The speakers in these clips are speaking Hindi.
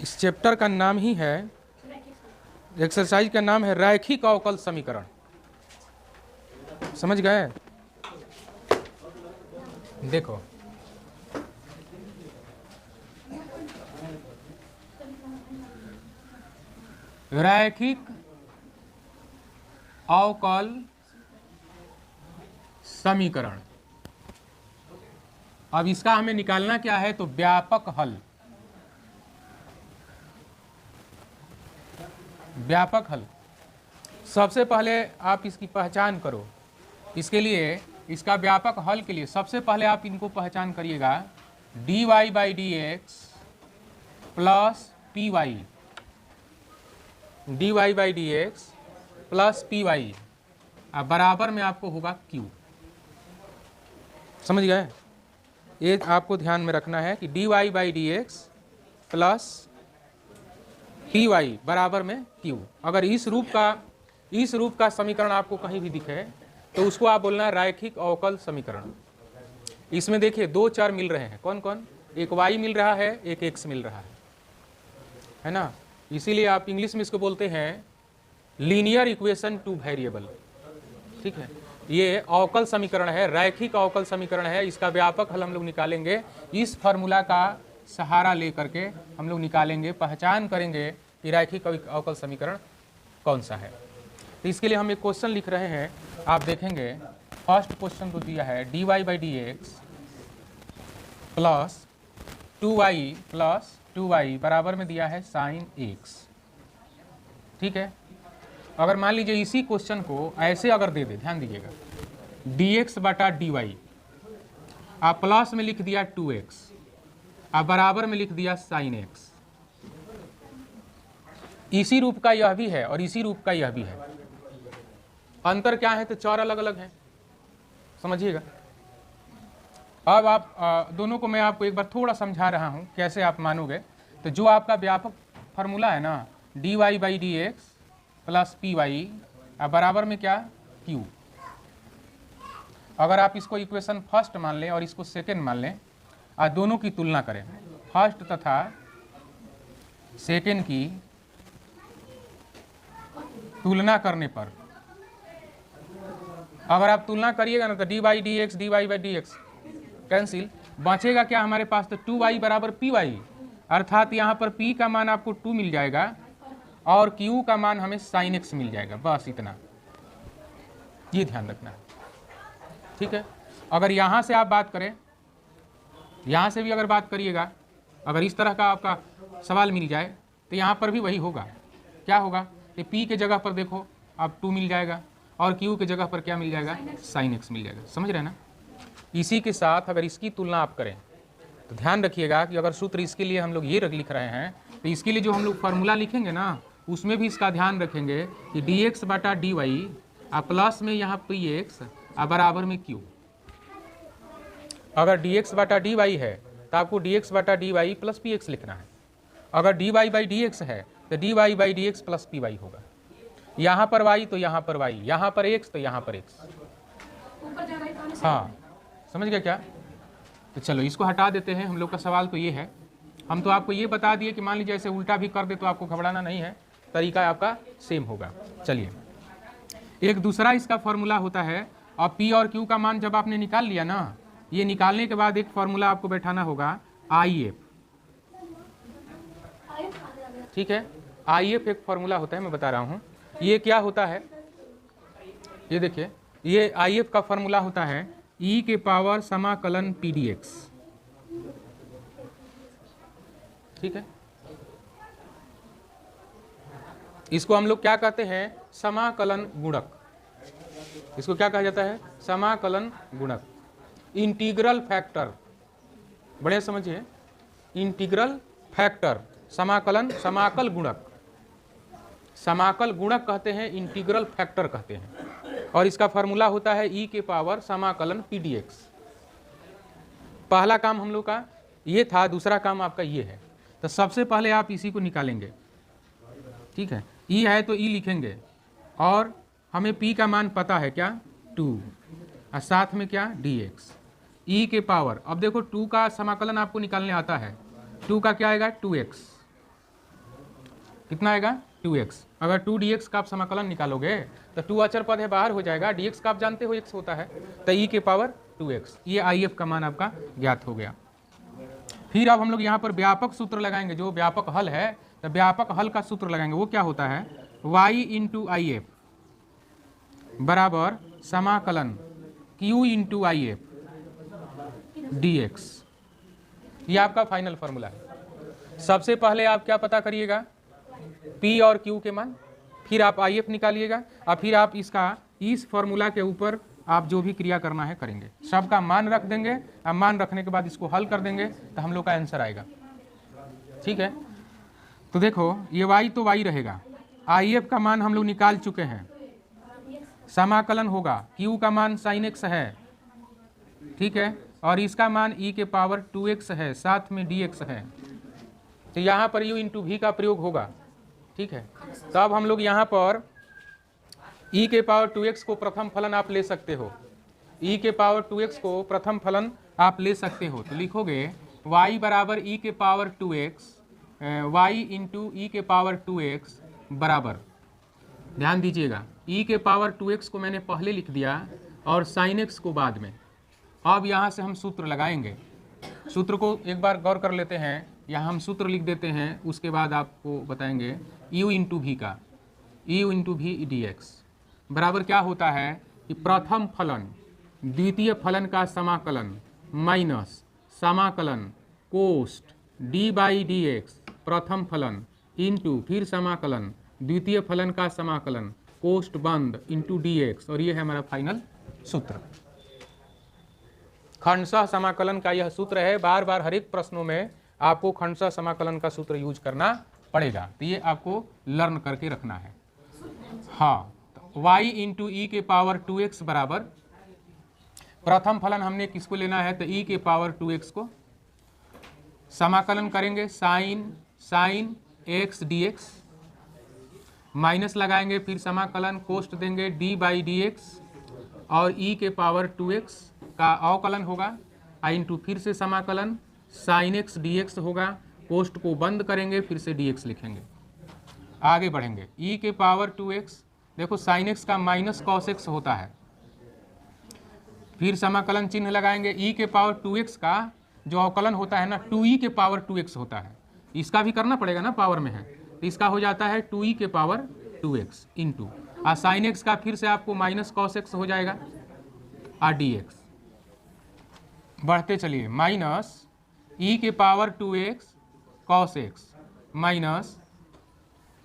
इस चैप्टर का नाम ही है, एक्सरसाइज का नाम है रैखिक अवकल समीकरण। समझ गए? देखो रैखिक अवकल समीकरण। अब इसका हमें निकालना क्या है, तो व्यापक हल। व्यापक हल सबसे पहले आप इसकी पहचान करो। इसके लिए, इसका व्यापक हल के लिए सबसे पहले आप इनको पहचान करिएगा, dy by d x plus p y, dy by d x plus p y बराबर में आपको होगा q। समझ गए? ये आपको ध्यान में रखना है कि dy by d x plus p y बराबर में q। अगर इस रूप का समीकरण आपको कहीं भी दिखे तो उसको आप बोलना है रैखिक अवकल समीकरण। इसमें देखिए दो चर मिल रहे हैं, कौन कौन? एक y मिल रहा है, एक x मिल रहा है ना। इसीलिए आप इंग्लिश में इसको बोलते हैं लीनियर इक्वेशन टू वेरिएबल। ठीक है, ये अवकल समीकरण है, रैखिक अवकल समीकरण है। इसका व्यापक हल हम लोग निकालेंगे, इस फार्मूला का सहारा लेकर के हम लोग निकालेंगे, पहचान करेंगे कि रैखिक अवकल समीकरण कौन सा है। तो इसके लिए हम एक क्वेश्चन लिख रहे हैं, आप देखेंगे फर्स्ट क्वेश्चन तो दिया है dy by d x plus 2y बराबर में दिया है साइन x। ठीक है, अगर मान लीजिए इसी क्वेश्चन को ऐसे अगर दे दे, ध्यान दीजिएगा, dx बटा dy आप प्लस में लिख दिया 2x, आप बराबर में लिख दिया साइन x। इसी रूप का यह भी है और इसी रूप का यह भी है, अंतर क्या है? तो चर अलग अलग हैं, समझिएगा। अब आप दोनों को मैं आपको एक बार थोड़ा समझा रहा हूं, कैसे आप मानोगे। तो जो आपका व्यापक फार्मूला है ना, dy by d x plus p y बराबर में क्या? q। अगर आप इसको इक्वेशन फर्स्ट मान लें और इसको सेकेंड मान लें और दोनों की तुलना करें, फर्स्ट तथा सेकेंड की तुलना करने पर, अगर आप तुलना करिएगा ना तो dy by d x cancel, बचेगा क्या हमारे पास? तो 2y बराबर पी वाई, अर्थात यहाँ पर p का मान आपको 2 मिल जाएगा और q का मान हमें sin x मिल जाएगा। बस इतना, ये ध्यान रखना है। ठीक है, अगर यहाँ से आप बात करें, यहाँ से भी अगर बात करिएगा, अगर इस तरह का आपका सवाल मिल जाए तो यहाँ पर भी वही होगा। क्या होगा? कि p के जगह पर देखो आप 2 मिल जाएगा और q के जगह पर क्या मिल जाएगा? sin x मिल जाएगा। समझ रहे हैं ना? इसी के साथ अगर इसकी तुलना आप करें तो ध्यान रखिएगा कि अगर सूत्र इसके लिए हम लोग ये लिख रहे हैं तो इसके लिए जो हम लोग फार्मूला लिखेंगे ना, उसमें भी इसका ध्यान रखेंगे कि dx बटा dy प्लस में यहाँ px बराबर में q। अगर dx बटा dy है तो आपको dx बटा dy प्लस px लिखना है। अगर dy बाई dx है तो dy by dx plus py होगा। यहाँ पर y तो यहाँ पर y, यहाँ पर x तो यहाँ पर x। हाँ, समझ गया क्या? तो चलो इसको हटा देते हैं। हम लोग का सवाल तो ये है, हम तो आपको ये बता दिए कि मान लीजिए ऐसे उल्टा भी कर दे तो आपको घबराना नहीं है, तरीका आपका सेम होगा। चलिए, एक दूसरा इसका फॉर्मूला होता है, और p और q का मान जब आपने निकाल लिया ना, ये निकालने के बाद एक फॉर्मूला आपको बैठाना होगा IF। ठीक है, IF एक फॉर्मूला होता है, मैं बता रहा हूँ ये क्या होता है। ये देखिए, ये IF का फॉर्मूला होता है e के पावर समाकलन pdx। ठीक है, इसको हम लोग क्या कहते हैं? समाकलन गुणक। इसको क्या कहा जाता है? समाकलन गुणक, इंटीग्रल फैक्टर। बढ़िया समझिए, इंटीग्रल फैक्टर, समाकल गुणक। समाकल गुणक कहते हैं, इंटीग्रल फैक्टर कहते हैं। और इसका फार्मूला होता है e के पावर समाकलन pdx। पहला काम हम लोग का ये था, दूसरा काम आपका ये है। तो सबसे पहले आप इसी को निकालेंगे। ठीक है, e है तो e लिखेंगे, और हमें p का मान पता है क्या? 2, और साथ में क्या? dx e के पावर। अब देखो 2 का समाकलन आपको निकालने आता है, 2 का क्या आएगा? 2x कितना आएगा 2x। अगर 2dx का आप समाकलन निकालोगे तो 2 अचर पद है बाहर हो जाएगा, dx का आप जानते हो x होता है, तो e के पावर 2x, ये if का मान आपका ज्ञात हो गया। फिर अब हम लोग यहाँ पर व्यापक सूत्र लगाएंगे, जो व्यापक हल है, तो व्यापक हल का सूत्र लगाएंगे। वो क्या होता है, y इंटू आई एफ बराबर समाकलन q into I F dx, ये आपका फाइनल फॉर्मूला है। सबसे पहले आप क्या पता करिएगा, p और q के मान, फिर आप आई एफ निकालिएगा और फिर आप इसका इस फॉर्मूला के ऊपर आप जो भी क्रिया करना है करेंगे, सबका मान रख देंगे और मान रखने के बाद इसको हल कर देंगे तो हम लोग का आंसर आएगा। ठीक है, तो देखो ये y तो y रहेगा, आई एफ का मान हम लोग निकाल चुके हैं, समाकलन होगा, q का मान sin x है, ठीक है, और इसका मान e के पावर 2x है, साथ में dx है, तो यहाँ पर u इंटू v का प्रयोग होगा। ठीक है, तो अब हम लोग यहाँ पर e के पावर 2x को प्रथम फलन आप ले सकते हो, e के पावर 2x को प्रथम फलन आप ले सकते हो, तो लिखोगे y बराबर e के power 2x, y into e के पावर 2x बराबर, ध्यान दीजिएगा e के पावर 2x को मैंने पहले लिख दिया और sin x को बाद में। अब यहाँ से हम सूत्र लगाएंगे, सूत्र को एक बार गौर कर लेते हैं, यहाँ हम सूत्र लिख देते हैं, उसके बाद आपको बताएंगे u इंटू वी का, u इंटू वी dx बराबर क्या होता है कि प्रथम फलन द्वितीय फलन का समाकलन माइनस समाकलन कोस्ट डी बाई डी एक्स प्रथम फलन इंटू फिर समाकलन द्वितीय फलन का समाकलन कोस्ट बंद इंटू डी एक्स, और ये है हमारा फाइनल सूत्र। खंडशः समाकलन का यह सूत्र है, बार बार हर एक प्रश्नों में आपको खंडशः समाकलन का सूत्र यूज करना पड़ेगा, तो ये आपको लर्न करके रखना है। हाँ, y इंटू ई के पावर 2x बराबर प्रथम फलन हमने किसको लेना है, तो e के पावर 2x को समाकलन करेंगे साइन x dx, माइनस लगाएंगे, फिर समाकलन कोष्ट देंगे d बाई डी एक्स, और e के पावर 2x का अवकलन होगा, इंटू फिर से समाकलन साइन x dx होगा, कोष्ट को बंद करेंगे, फिर से dx लिखेंगे, आगे बढ़ेंगे। e के पावर 2x, देखो साइन एक्स का माइनस कॉस एक्स होता है, फिर समाकलन चिन्ह लगाएंगे, e के पावर 2x का जो अवकलन होता है ना 2e के पावर 2x होता है, इसका भी करना पड़ेगा ना, पावर में है, तो इसका हो जाता है 2e के पावर 2x इंटू और साइन एक्स का फिर से आपको माइनस कॉस एक्स हो जाएगा और dx। बढ़ते चलिए, माइनस e के power 2x cos x minus,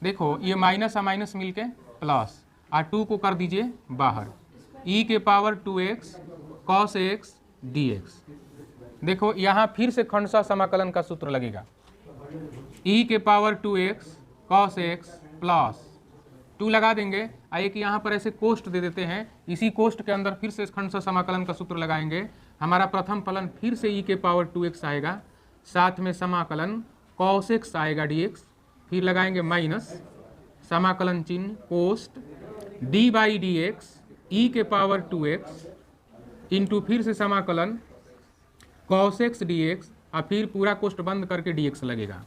देखो ये माइनस और माइनस मिलके प्लस, और 2 को कर दीजिए बाहर, e के power 2x cos x dx। देखो यहाँ फिर से खंडशः समाकलन का सूत्र लगेगा, e के power 2x cos x plus 2 लगा देंगे, एक यहाँ पर ऐसे कोष्ट दे देते हैं, इसी कोष्ट के अंदर फिर से खंडशः समाकलन का सूत्र लगाएंगे, हमारा प्रथम फलन फिर से e के पावर 2x आएगा, साथ में समाकलन कॉस एक्स आएगा dx, फिर लगाएंगे माइनस समाकलन चिन्ह कोस्ट d by d x e के पावर 2x इंटू फिर से समाकलन कॉस एक्स डी एक्स, और फिर पूरा कोष्ट बंद करके dx लगेगा।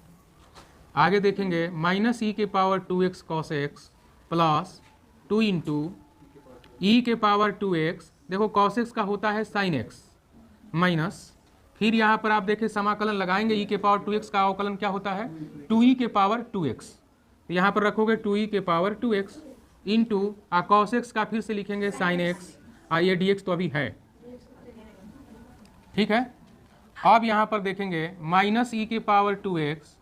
आगे देखेंगे माइनस ई के power 2x cos x plus 2 into e के पावर 2x, देखो कॉस एक्स का होता है साइन एक्स माइनस, फिर यहाँ पर आप देखें समाकलन लगाएंगे, ई के पावर 2x का अवकलन क्या होता है 2e के पावर 2x, यहाँ पर रखोगे 2e के power 2x into cos x का फिर से लिखेंगे साइन एक्स, ये dx तो अभी है, ठीक है। अब यहाँ पर देखेंगे माइनस ई के power 2x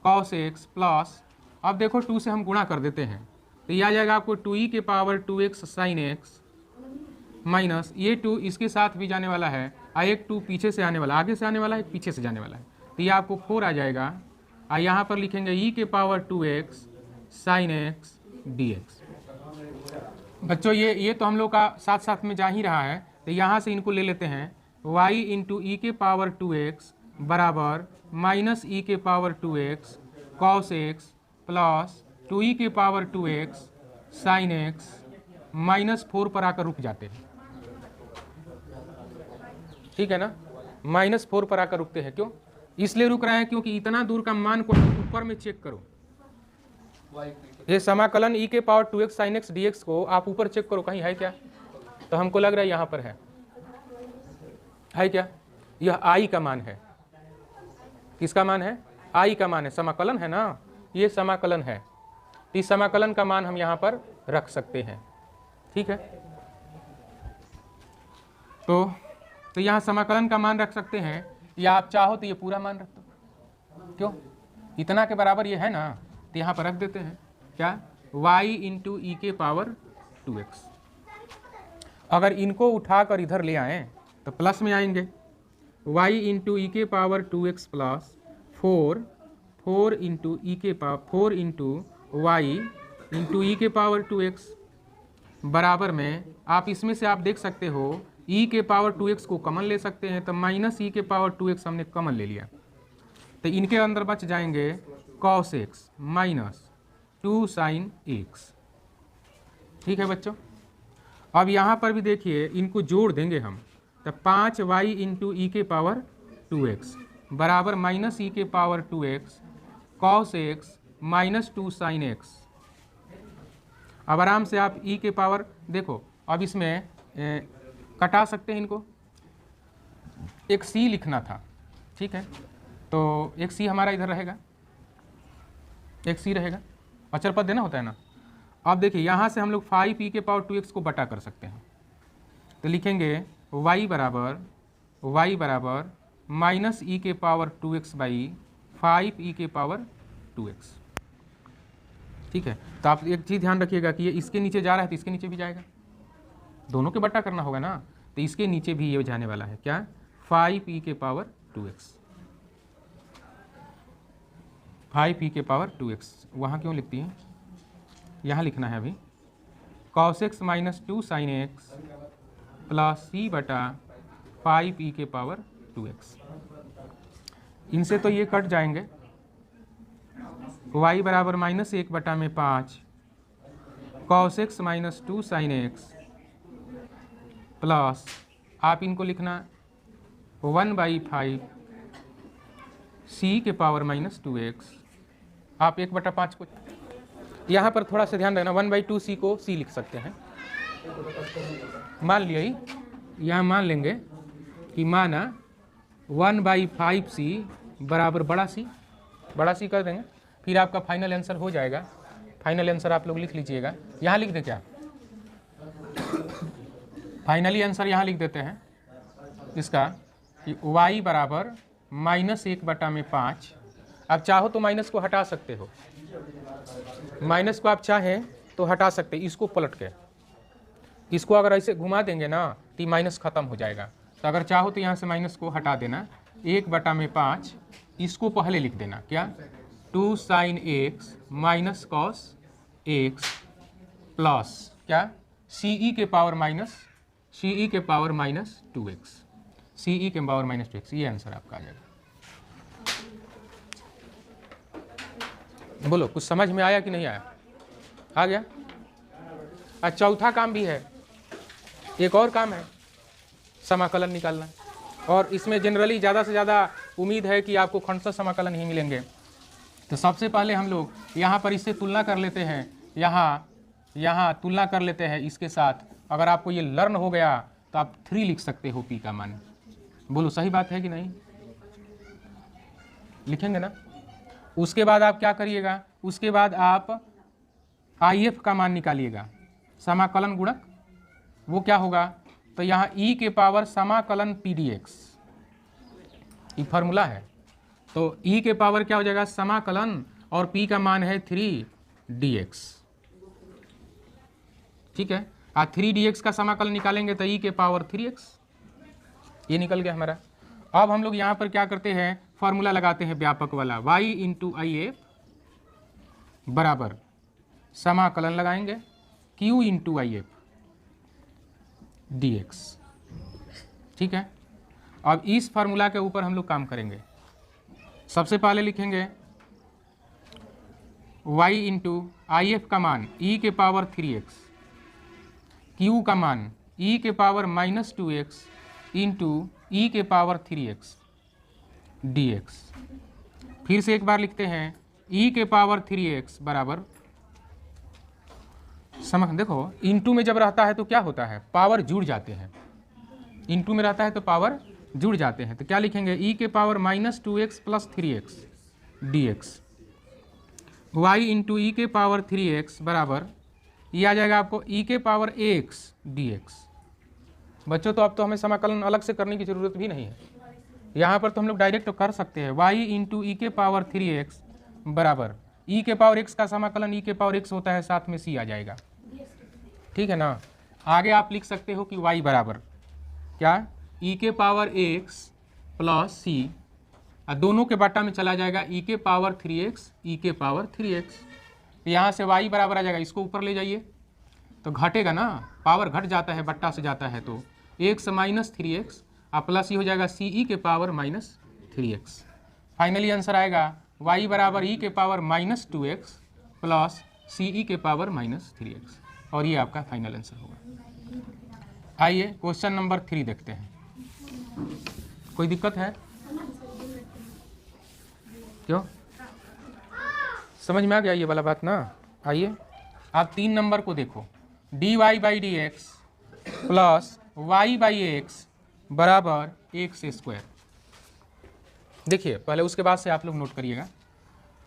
cos x plus, अब देखो 2 से हम गुणा कर देते हैं, तो ये आ जाएगा आपको 2e के power 2x sine x minus, ये 2 इसके साथ भी जाने वाला है, एक 2 पीछे से आने वाला, आगे से आने वाला है, पीछे से जाने वाला है, तो ये आपको 4 आ जाएगा, और यहाँ पर लिखेंगे e के power 2x sine x dx। बच्चों ये तो हम लोग का साथ साथ में जा ही रहा है, तो यहाँ से इनको ले लेते हैं, y इंटू ई के पावर 2x बराबर माइनस ई के power 2x cos x plus 2e के power 2x sine x minus 4 पर आकर रुक जाते हैं, ठीक है ना, -4 पर आकर रुकते हैं। क्यों इसलिए रुक रहे हैं, क्योंकि इतना दूर का मान को ऊपर में चेक करो, ये समाकलन e के power 2x sin x dx को आप ऊपर चेक करो कहीं है क्या, तो हमको लग रहा है यहाँ पर है क्या, यह i का मान है। किसका मान है? i का मान है, समाकलन है ना, ये समाकलन है। इस समाकलन का मान हम यहाँ पर रख सकते हैं, ठीक है। तो यहाँ समाकलन का मान रख सकते हैं, या आप चाहो तो ये पूरा मान रख दो, क्यों, इतना के बराबर ये है ना, तो यहाँ पर रख देते हैं क्या, y इंटू ई के पावर 2x। अगर इनको उठाकर इधर ले आएँ तो प्लस में आएंगे, y इंटू ई के power 2x plus 4 into e के power 4 into Y into e के पावर 2x बराबर में, आप इसमें से आप देख सकते हो e के पावर 2x को कॉमन ले सकते हैं, तो माइनस ई के पावर 2x हमने कॉमन ले लिया, तो इनके अंदर बच जाएंगे cos x minus 2 sin x। ठीक है बच्चों, अब यहाँ पर भी देखिए इनको जोड़ देंगे हम, तो 5y इंटू ई के पावर 2x बराबर माइनस ई के power 2x cos x minus 2 sin x। अब आराम से आप e के पावर देखो, अब इसमें कटा सकते हैं इनको, एक c लिखना था, ठीक है, तो एक c हमारा इधर रहेगा, एक c रहेगा, अचर पद देना होता है ना। अब देखिए यहाँ से हम लोग 5e के पावर 2x को बटा कर सकते हैं, तो लिखेंगे y बराबर माइनस ई के पावर 2x बाई 5e के पावर 2x। ठीक है, तो आप एक चीज़ ध्यान रखिएगा कि ये इसके नीचे जा रहा है तो इसके नीचे भी जाएगा, दोनों के बट्टा करना होगा ना, तो इसके नीचे भी ये जाने वाला है क्या, 5e के पावर 2x, 5e के पावर 2x। वहाँ क्यों लिखती हैं, यहाँ लिखना है अभी, cos x minus 2 sin x plus c बटा 5e के पावर 2x। इनसे तो ये कट जाएंगे, y बराबर माइनस 1 बटा में 5 cos x minus 2 sin x plus आप इनको लिखना 1/5 c के पावर माइनस 2x। आप 1/5 को यहाँ पर थोड़ा सा ध्यान रखना, 1/2 c को c लिख सकते हैं, मान लिया ही, यहाँ मान लेंगे कि माना 1/5 c बराबर बड़ा सी कर देंगे, फिर आपका फाइनल आंसर हो जाएगा। फाइनल आंसर आप लोग लिख लीजिएगा, यहाँ लिख दे क्या, फाइनली आंसर यहाँ लिख देते हैं इसका कि y बराबर माइनस 1 बटा में 5। अब चाहो तो माइनस को हटा सकते हो, माइनस को आप चाहें तो हटा सकते, इसको पलट के, इसको अगर ऐसे घुमा देंगे ना तो माइनस खत्म हो जाएगा, तो अगर चाहो तो यहाँ से माइनस को हटा देना, 1 बटा में 5, इसको पहले लिख देना क्या, 2 sin x minus cos x plus क्या, ce के पावर माइनस 2x, ce के पावर माइनस 2x, ये आंसर आपका आ जाएगा। बोलो कुछ समझ में आया कि नहीं आया, आ गया। और चौथा काम भी है, एक और काम है समाकलन निकालना, और इसमें जनरली ज़्यादा से ज़्यादा उम्मीद है कि आपको खंडशः समाकलन ही मिलेंगे। तो सबसे पहले हम लोग यहाँ पर इससे तुलना कर लेते हैं, यहाँ तुलना कर लेते हैं इसके साथ। अगर आपको ये लर्न हो गया तो आप 3 लिख सकते हो p का मान। बोलो सही बात है कि नहीं, लिखेंगे ना। उसके बाद आप क्या करिएगा, उसके बाद आप if का मान निकालिएगा, समाकलन गुणक, वो क्या होगा, तो यहाँ e के पावर समाकलन pdx, ये फार्मूला है, तो e के पावर क्या हो जाएगा समाकलन, और p का मान है 3dx। ठीक है, 3dx का समाकलन निकालेंगे तो e के पावर 3x, ये निकल गया हमारा। अब हम लोग यहाँ पर क्या करते हैं, फार्मूला लगाते हैं व्यापक वाला, y इंटू if बराबर समाकलन लगाएंगे q इंटू if dx। ठीक है, अब इस फार्मूला के ऊपर हम लोग काम करेंगे। सबसे पहले लिखेंगे y इंटू if का मान e के पावर 3x, q का मान e के power minus 2x into e के पावर 3x dx। फिर से एक बार लिखते हैं e के पावर 3x बराबर देखो इनटू में जब रहता है तो क्या होता है, पावर जुड़ जाते हैं। इनटू में रहता है तो पावर जुड़ जाते हैं, तो क्या लिखेंगे, ई के power -2x + 3x dx, y into e के पावर 3x बराबर ये आ जाएगा आपको ई के पावर ax dx। बच्चों तो अब तो हमें समाकलन अलग से करने की ज़रूरत भी नहीं है, यहाँ पर तो हम लोग डायरेक्ट कर सकते हैं। y इंटू ई के पावर 3x बराबर ई के पावर x का समाकलन ई के पावर x होता है, साथ में c आ जाएगा, ठीक है ना। आगे आप लिख सकते हो कि y बराबर क्या, ई के पावर x प्लस c, दोनों के बट्टा में चला जाएगा ई के पावर 3x ई के पावर 3x। यहाँ से y बराबर आ जाएगा, इसको ऊपर ले जाइए तो घटेगा ना, पावर घट जाता है, बट्टा से जाता है तो x - 3x और प्लस ये हो जाएगा c ई के पावर -3x। फाइनली आंसर आएगा y बराबर ई के पावर -2x प्लस c ई के पावर -3x, और ये आपका फाइनल आंसर होगा। आइए क्वेश्चन नंबर 3 देखते हैं। कोई दिक्कत है? क्यों, समझ में आ गया ये वाला बात ना। आइए आप 3 नंबर को देखो, dy/dx प्लस y/x बराबर x²। देखिए पहले, उसके बाद से आप लोग नोट करिएगा।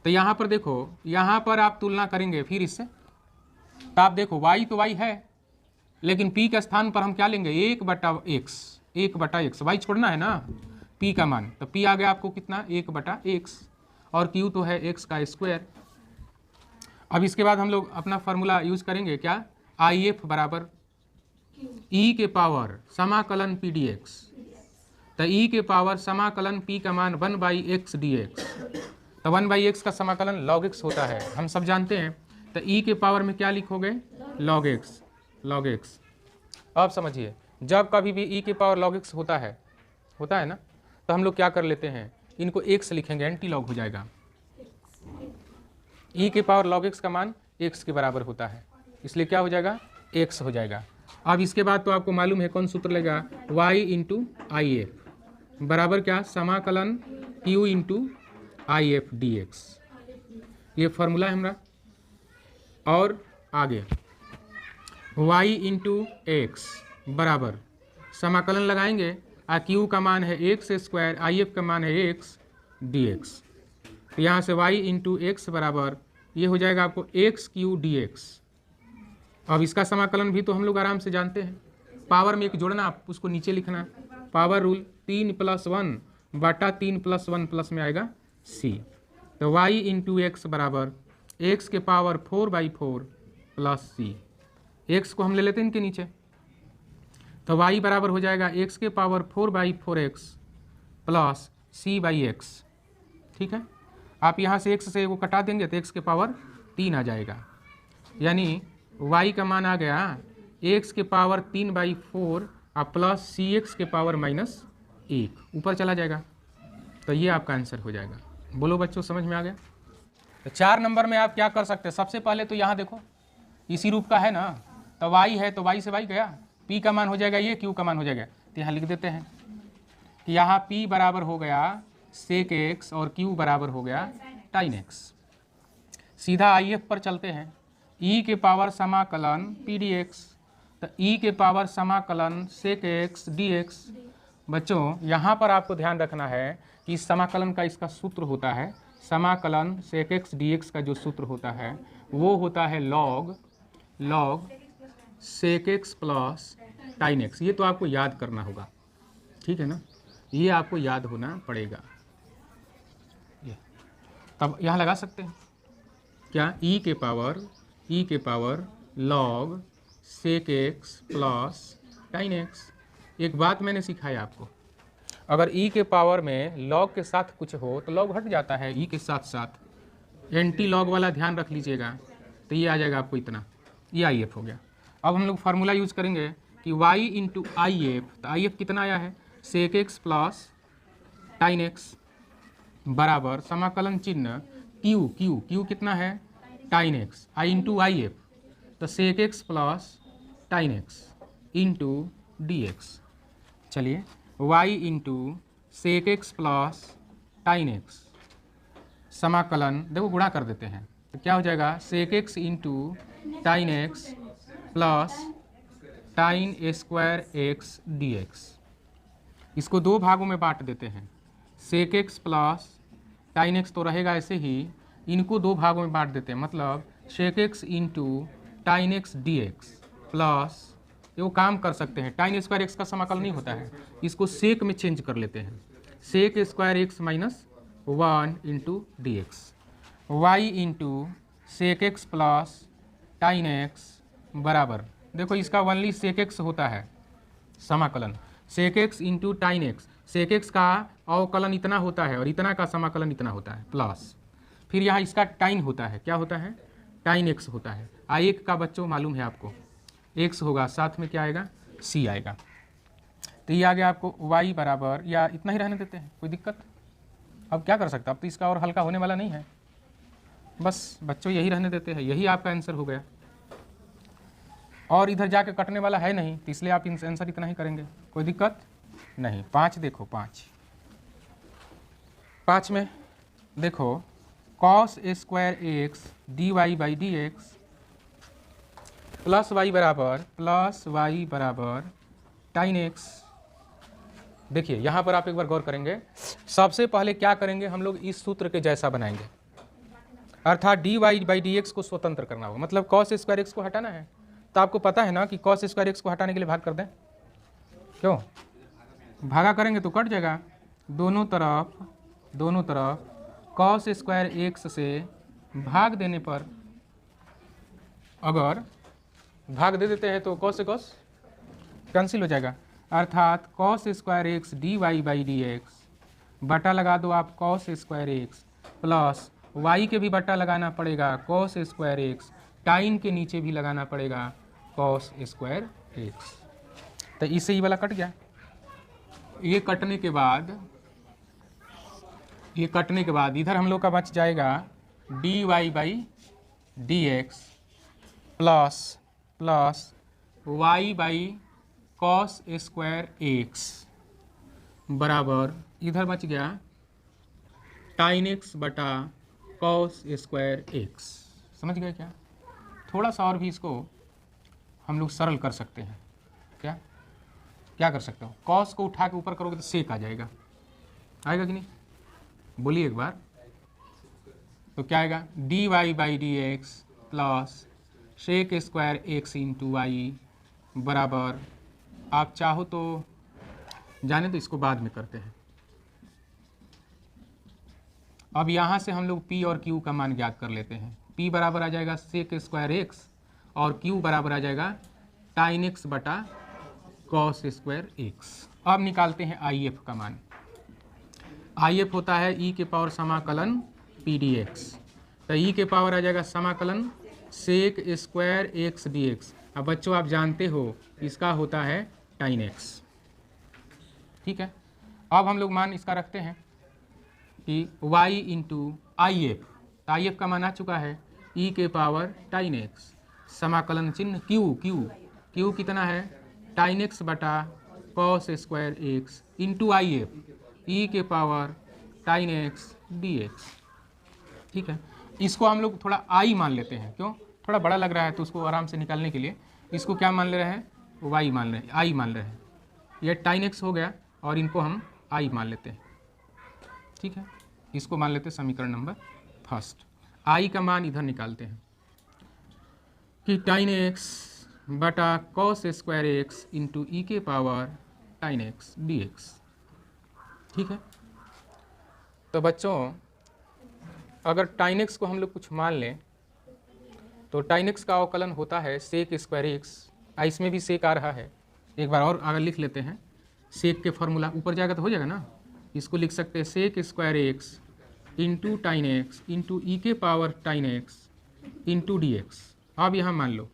तो यहाँ पर देखो, यहाँ पर आप तुलना करेंगे फिर इससे, तो आप देखो y तो y है, लेकिन p के स्थान पर हम क्या लेंगे, 1/x। y छोड़ना है ना, p का मान, तो p आ गया आपको कितना, 1/x, और q तो है x²। अब इसके बाद हम लोग अपना फार्मूला यूज करेंगे क्या, IF बराबर e के पावर समाकलन p dx, तो e के पावर समाकलन p का मान 1/x dx, तो 1/x का समाकलन log x होता है, हम सब जानते हैं। तो e के पावर में क्या लिखोगे, log x। अब समझिए, जब कभी भी e के पावर log x होता है ना, तो हम लोग क्या कर लेते हैं, इनको x लिखेंगे, एंटी लॉग हो जाएगा। e के पावर log x का मान x के बराबर होता है, इसलिए क्या हो जाएगा, x हो जाएगा। अब इसके बाद तो आपको मालूम है कौन सूत्र लेगा, y इंटू IF बराबर क्या, समाकलन q इंटू IF dx, ये फॉर्मूला है हमारा। और आगे y इंटू x बराबर समाकलन लगाएंगे, q का मान है x², IF का मान है x dx, तो यहाँ से y इंटू x बराबर ये हो जाएगा आपको x³ dx। अब इसका समाकलन भी तो हम लोग आराम से जानते हैं, पावर में एक जोड़ना, आप उसको नीचे लिखना, पावर रूल 3 + 1 बटा 3 + 1 प्लस में आएगा c, तो y इंटू x बराबर x के पावर 4/4 प्लस c, x को हम ले लेते हैं इनके नीचे, तो y बराबर हो जाएगा x के पावर 4/4x प्लस c/x, ठीक है। आप यहाँ से x से वो कटा देंगे तो x के पावर 3 आ जाएगा, यानी y का मान आ गया x के पावर 3/4 और प्लस cx के पावर -1, ऊपर चला जाएगा, तो ये आपका आंसर हो जाएगा। बोलो बच्चों, समझ में आ गया? तो 4 नंबर में आप क्या कर सकते हैं, सबसे पहले तो यहाँ देखो इसी रूप का है ना, तो y है तो y से y गया, p का मान हो जाएगा ये, q का मान हो जाएगा, तो यहाँ लिख देते हैं कि यहाँ p बराबर हो गया sec x और q बराबर हो गया sin x। सीधा IF पर चलते हैं, e के पावर समाकलन p dx, तो e के पावर समाकलन sec x dx। बच्चों यहाँ पर आपको ध्यान रखना है कि समाकलन का इसका सूत्र होता है, समाकलन sec x dx का जो सूत्र होता है वो होता है log sec x plus sin x। ये तो आपको याद करना होगा, ठीक है ना, ये आपको याद होना पड़ेगा। तब यहाँ लगा सकते हैं क्या, e के power log sec x plus sin x। एक बात मैंने सिखाया आपको, अगर e के पावर में log के साथ कुछ हो तो log हट जाता है, e के साथ साथ एंटी लॉग वाला ध्यान रख लीजिएगा, तो ये आ जाएगा आपको इतना, ये IF हो गया। अब हम लोग फार्मूला यूज करेंगे कि y इंटू IF, तो IF कितना आया है, sec x plus sin x बराबर समाकलन चिन्ह q कितना है, sin x, i into IF, तो sec x plus sin x into dx। चलिए y into sec x plus sin x समाकलन देखो गुणा कर देते हैं, तो क्या हो जाएगा, sec x into sin x plus tan square x d x. इसको दो भागों में बांट देते हैं, sec x plus tan x तो रहेगा ऐसे ही, इनको दो भागों में बांट देते हैं, मतलब sec x into tan x d x plus, ये वो काम कर सकते हैं, टाइन स्क्वायर एक्स का समाकल नहीं होता है, इसको सेक में चेंज कर लेते हैं, sec square x minus 1 into d x, y into sec x plus tan x बराबर, देखो इसका ओनली सेक एक्स होता है समाकलन, sec x into tan x, sec x का अवकलन इतना होता है और इतना का समाकलन इतना होता है, प्लस फिर यहाँ इसका टाइन होता है, क्या होता है, टाइन एक्स होता है, एक का बच्चों मालूम है आपको एक्स होगा, साथ में क्या आएगा, सी आएगा, तो ये आ गया आपको वाई बराबर, या इतना ही रहने देते हैं, कोई दिक्कत, अब क्या कर सकते, अब तो इसका और हल्का होने वाला नहीं है, बस बच्चों यही रहने देते हैं, यही आपका आंसर हो गया, और इधर जाके कटने वाला है नहीं, तो इसलिए आप आंसर इतना ही करेंगे, कोई दिक्कत नहीं। 5 देखो, 5 में देखो cos square x d y by d x plus y बराबर टाइन एक्स। देखिए यहाँ पर आप एक बार गौर करेंगे, सबसे पहले क्या करेंगे हम लोग, इस सूत्र के जैसा बनाएंगे, अर्थात d y by d x को स्वतंत्र करना होगा, मतलब कॉस स्क्वायर एक्स को हटाना है, तो आपको पता है ना कि कॉस स्क्वायर एक्स को हटाने के लिए भाग कर दें, क्यों भागा करेंगे तो कट जाएगा, दोनों तरफ कॉस स्क्वायर एक्स से भाग देने पर, अगर भाग दे देते हैं तो कॉस से कॉस कैंसिल हो जाएगा, अर्थात cos square x d y by d x, बटा लगा दो आप cos square x plus y के भी बटा लगाना पड़ेगा कॉस स्क्वायर एक्स, टाइन के नीचे भी लगाना पड़ेगा कॉस स्क्वायर एक्स, तो इससे ही वाला कट गया। ये कटने के बाद इधर हम लोग का बच जाएगा d y by d x plus y by cos square x बराबर, इधर बच गया टाइन एक्स बटा कॉस स्क्वायर एक्स। समझ गए क्या? थोड़ा सा और भी इसको हम लोग सरल कर सकते हैं। क्या कर सकते हो, कॉस को उठा के ऊपर करोगे तो सेक आ जाएगा, आएगा कि नहीं, बोलिए एक बार, तो क्या आएगा, d y by d x plus sec square x into y बराबर, आप चाहो तो जाने तो इसको बाद में करते हैं। अब यहाँ से हम लोग P और Q का मान ज्ञात कर लेते हैं। P बराबर आ जाएगा सेक स्क्वायर एक्स और Q बराबर आ जाएगा टाइन एक्स बटा कॉस स्क्वायर एक्स। अब निकालते हैं IF का मान। IF होता है E के पावर समाकलन पी डी एक्स, तो E के पावर आ जाएगा समाकलन sec square x d x. अब बच्चों आप जानते हो इसका होता है टाइन एक्स, ठीक है। अब हम लोग मान इसका रखते हैं कि y इंटू आई एफ, तो आई एफ का मान आ चुका है E के पावर टाइन एक्स, समाकलन चिन्ह Q कितना है, टाइन एक्स बटा cos square x into I F E के power tan x d x, ठीक है। इसको हम लोग थोड़ा I मान लेते हैं, क्यों, थोड़ा बड़ा लग रहा है तो उसको आराम से निकालने के लिए इसको क्या मान ले रहे हैं, y मान रहे हैं, I मान रहे हैं। ये टाइन एक्स हो गया और इनको हम I मान लेते हैं, ठीक है। इसको मान लेते हैं समीकरण नंबर फर्स्ट। I का मान इधर निकालते हैं कि टाइन एक्स बटा cos square x into e के power tan x d x, ठीक है। तो बच्चों अगर टाइन एक्स को हम लोग कुछ मान लें तो टाइन एक्स का अवकलन होता है सेक स्क्वायर एक्स, इसमें भी सेक आ रहा है, एक बार और आगे लिख लेते हैं, सेक के फॉर्मूला ऊपर जाएगा तो हो जाएगा ना, इसको लिख सकते हैं sec square x into tan x into e के power tan x into d x. अब यहाँ मान लो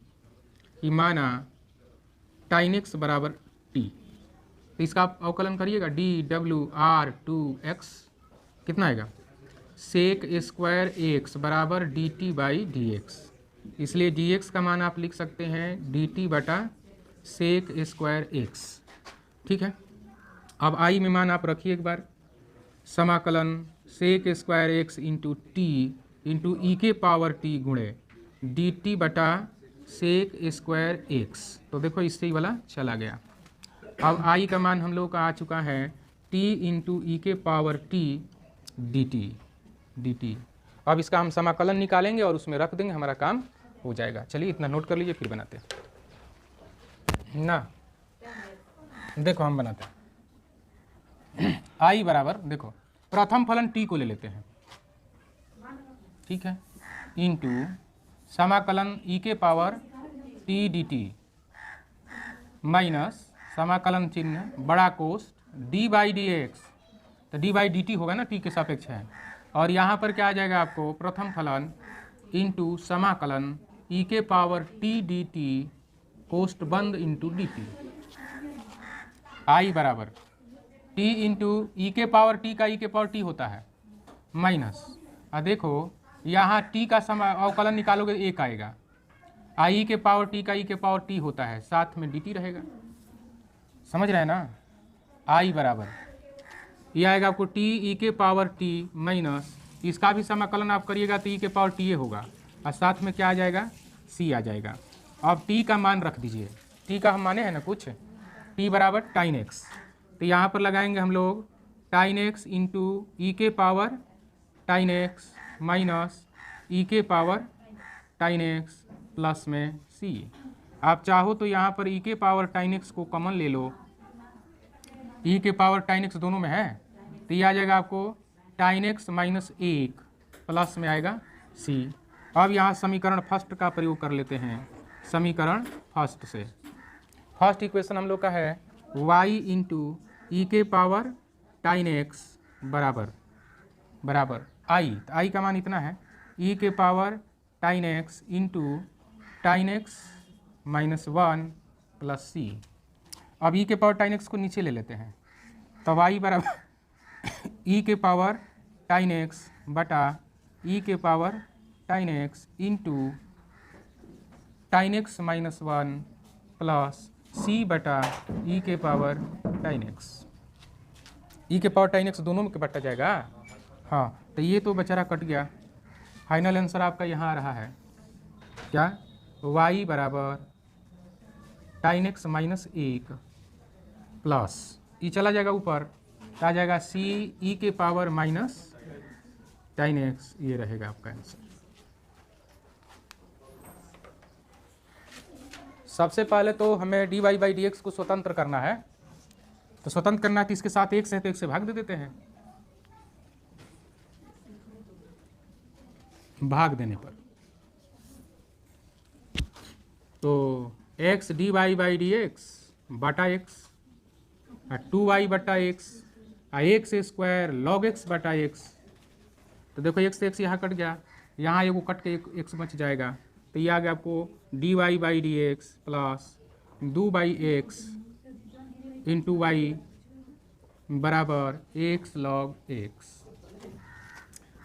कि माना टाइन एक्स बराबर टी, तो इसका आप अवकलन करिएगा डी डब्ल्यू आर टू एक्स, कितना आएगा, सेक स्क्वायर एक्स बराबर d t by d x, इसलिए डी एक्स का मान आप लिख सकते हैं डी टी बटा सेक स्क्वायर एक्स, ठीक है। अब आई में मान आप रखिए एक बार, समाकलन sec square x into t into e के पावर टी गुणे डी टी बटा सेक स्क्वायर एक्स। तो देखो इससे ही वाला चला गया। अब आई का मान हम लोग का आ चुका है t इंटू ई के पावर t dt। अब इसका हम समाकलन निकालेंगे और उसमें रख देंगे, हमारा काम हो जाएगा। चलिए इतना नोट कर लीजिए, फिर बनाते हैं ना। देखो हम बनाते हैं आई बराबर, देखो प्रथम फलन t को ले लेते हैं, ठीक है, इंटू समाकलन ई के पावर t dt माइनस समाकलन चिन्ह बड़ा कोष्ठ d बाई डी एक्स। तो d बाई डी टी होगा ना, t के सापेक्ष है। और यहाँ पर क्या आ जाएगा आपको, प्रथम फलन इंटू समाकलन ई के पावर t डी टी कोष्ठ बंद इंटू डी टी। आई बराबर t इंटू ई के पावर t का ई के पावर t होता है माइनस, और देखो यहाँ t का अवकलन निकालोगे एक आएगा, आई के पावर t का ई के पावर t होता है, साथ में dt रहेगा। समझ रहे हैं ना। आई बराबर ये आएगा आपको t ई के पावर t माइनस, इसका भी समाकलन आप करिएगा तो ई के पावर t होगा, और साथ में क्या आ जाएगा, c आ जाएगा। अब t का मान रख दीजिए, t का हम माने हैं ना कुछ, t बराबर टाइन एक्स। तो यहाँ पर लगाएंगे हम लोग टाइन एक्स इंटू ई के power tan x minus e के पावर टाइन एक्स प्लस में c। आप चाहो तो यहाँ पर ई के पावर टाइन एक्स को कॉमन ले लो, ई के पावर टाइन एक्स दोनों में है, तो ये आ जाएगा आपको टाइन एक्स माइनस एक प्लस में आएगा c। अब यहाँ समीकरण फर्स्ट का प्रयोग कर लेते हैं। समीकरण फर्स्ट से फर्स्ट इक्वेशन हम लोग का है y इंटू ई के पावर टाइन एक्स बराबर बराबर आई। तो आई का मान इतना है, ई के power tan x into tan x minus one plus C. अब ई के पावर टाइन एक्स को नीचे ले लेते हैं, तब आई बराबर ई के पावर टाइन एक्स बटा ई के power tan x into tan x minus one plus C बटा ई के पावर टाइन एक्स। ई के पावर टाइन एक्स दोनों में बटा जाएगा। हाँ, तो ये तो बेचारा कट गया। फाइनल आंसर आपका यहाँ आ रहा है क्या, y बराबर टाइन एक्स माइनस एक प्लस ई चला जाएगा ऊपर, आ जाएगा c ई के पावर माइनस टाइन एक्स। ये रहेगा आपका आंसर। सबसे पहले तो हमें dy बाई डी एक्स को स्वतंत्र करना है, तो स्वतंत्र करना है तो इसके साथ एक से, तो एक से भाग दे देते हैं। भाग देने पर तो x dy by d x बटा एक्स, टू वाई बटा x, x square log x बटा एक्स। तो देखो एक्स से एक्स यहाँ कट गया, यहाँ एगो कट के एक एक्स बच जाएगा, तो ये आ गया आपको dy by d x plus दो बाई एक्स इंटू वाई बराबर एक्स लॉग एक्स।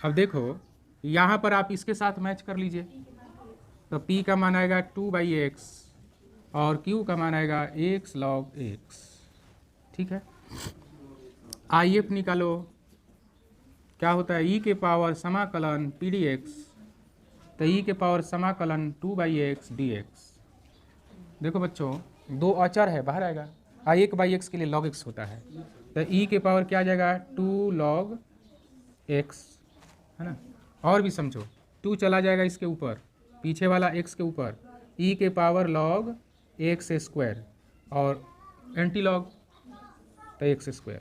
अब देखो यहाँ पर आप इसके साथ मैच कर लीजिए, तो p का मान आएगा टू बाई एक्स और q का मान आएगा एक्स लॉग एक्स। ठीक है, आई एफ निकालो, क्या होता है, ई के पावर समाकलन पी डी एक्स, तो ई के पावर समाकलन two by x d x. देखो बच्चों दो अचर है, बाहर आएगा, एक बाई एक्स के लिए लॉग एक्स होता है, तो ई के पावर क्या आ जाएगा टू लॉग एक्स, है ना। और भी समझो, टू चला जाएगा इसके ऊपर, पीछे वाला एक्स के ऊपर, ई के पावर लॉग एक्स स्क्वायर और एंटी लॉग तो एक्स स्क्वायर।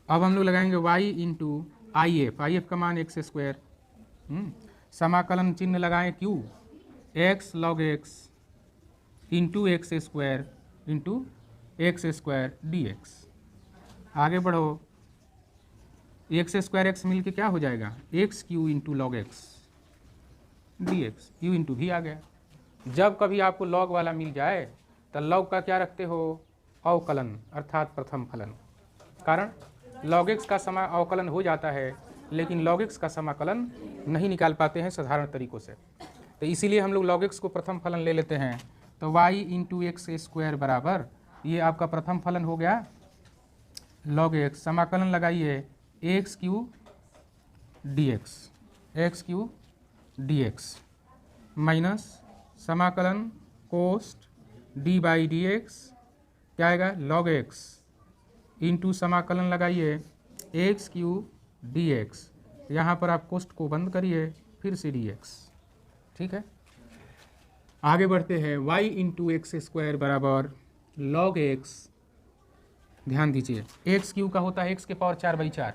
अब हम लोग लगाएंगे y इंटू आई एफ का मान एक्स स्क्वायर, समाकलन चिन्ह लगाएं q, x log x into x square into x square D x. आगे बढ़ो, एक्स स्क्वायर एक्स मिल के क्या हो जाएगा, x Q into log x d x, Q into भी आ गया। जब कभी आपको लॉग वाला मिल जाए तो लॉग का क्या रखते हो, अवकलन अर्थात प्रथम फलन। कारण लॉग एक्स का अवकलन हो जाता है, लेकिन लॉग एक्स का समाकलन नहीं निकाल पाते हैं साधारण तरीकों से, तो इसीलिए हम लोग लॉग एक्स को प्रथम फलन ले लेते हैं। तो y इंटू एक्स स्क्वायर बराबर, ये आपका प्रथम फलन हो गया लॉग एक्स, समाकलन लगाइए x cube d x, x cube d x minus समाकलन कोस्ट डी बाई डी एक्स क्या आएगा log x इंटू समाकलन लगाइए एक्स क्यूब डी एक्स, यहाँ पर आप कोस्ट को बंद करिए फिर से डी एक्स। ठीक है, आगे बढ़ते हैं। y इंटू एक्स स्क्वायर बराबर log x, ध्यान दीजिए एक्स क्यू का होता है एक्स के पावर 4/4,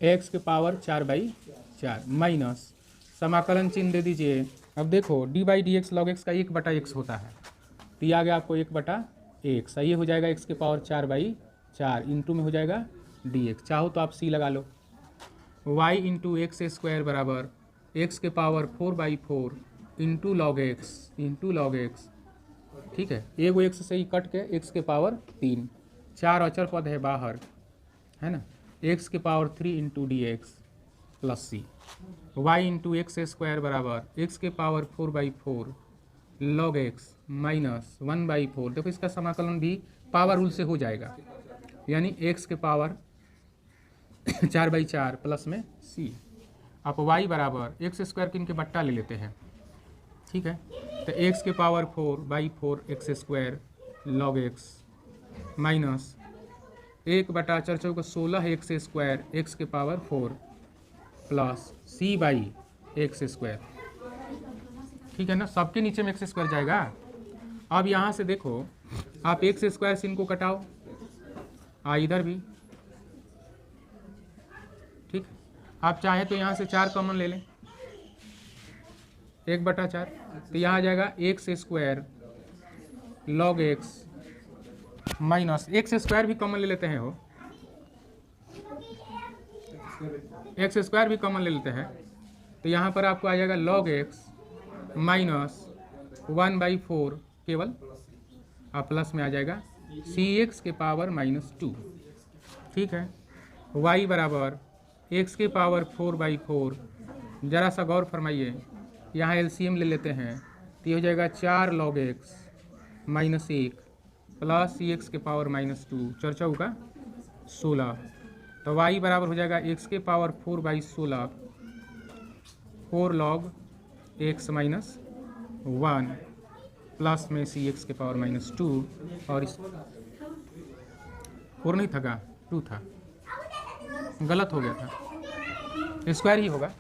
एक्स के पावर 4/4 माइनस समाकलन चिन्ह दे दीजिए। अब देखो D by d x log x का 1/x होता है, तो ये आ गया आपको 1/x, ये हो जाएगा एक्स के पावर 4/4 इंटू में हो जाएगा डी एक्स, चाहो तो आप सी लगा लो। y इंटू एक्स स्क्वायर बराबर एक्स के पावर 4/4 इंटू लॉग एक्स। ठीक है, एगो एक्स से ही कट के एक्स के पावर 3, 4 अचर पद है बाहर, है ना, एक्स के power 3 into d x plus C. Y into x square बराबर एक्स के पावर 4/4 लॉग एक्स माइनस 1/4। देखो इसका समाकलन भी पावर रूल से हो जाएगा, यानी एक्स के पावर 4/4 प्लस में सी। अब वाई बराबर एक्स स्क्वायर किन के बट्टा ले लेते हैं। ठीक है, तो एक्स के power 4/4 x square log x minus 1/4 को 16 एक्स स्क्वायर एक्स के power 4 plus c by x square. ठीक है ना, सबके नीचे में एक्स स्क्वायर जाएगा। अब यहाँ से देखो आप एक्स स्क्वायर से इनको कटाओ, इधर भी। ठीक, आप चाहे तो यहाँ से 4 कॉमन ले लें, 1/4, तो यहाँ आ जाएगा x square log x minus x square भी कॉमन ले लेते हैं, हो एक्स स्क्वायर भी कॉमन ले लेते हैं, तो यहाँ पर आपको आ जाएगा log x माइनस 1/4 केवल, और प्लस में आ जाएगा cx के पावर -2। ठीक है, y बराबर x के पावर 4/4, जरा सा गौर फरमाइए, यहाँ एलसीएम ले लेते हैं तो ये हो जाएगा 4 log x minus 1 plus cx के पावर -2, 4 का 16, तो y बराबर हो जाएगा x के power 4/16 4 log x minus 1 plus में cx के पावर -2, और इस 4 नहीं था का 2 था, गलत हो गया था, स्क्वायर ही होगा,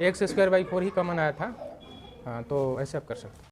x² बाई 4 ही कॉमन आया था। हाँ, तो ऐसे आप कर सकते हैं।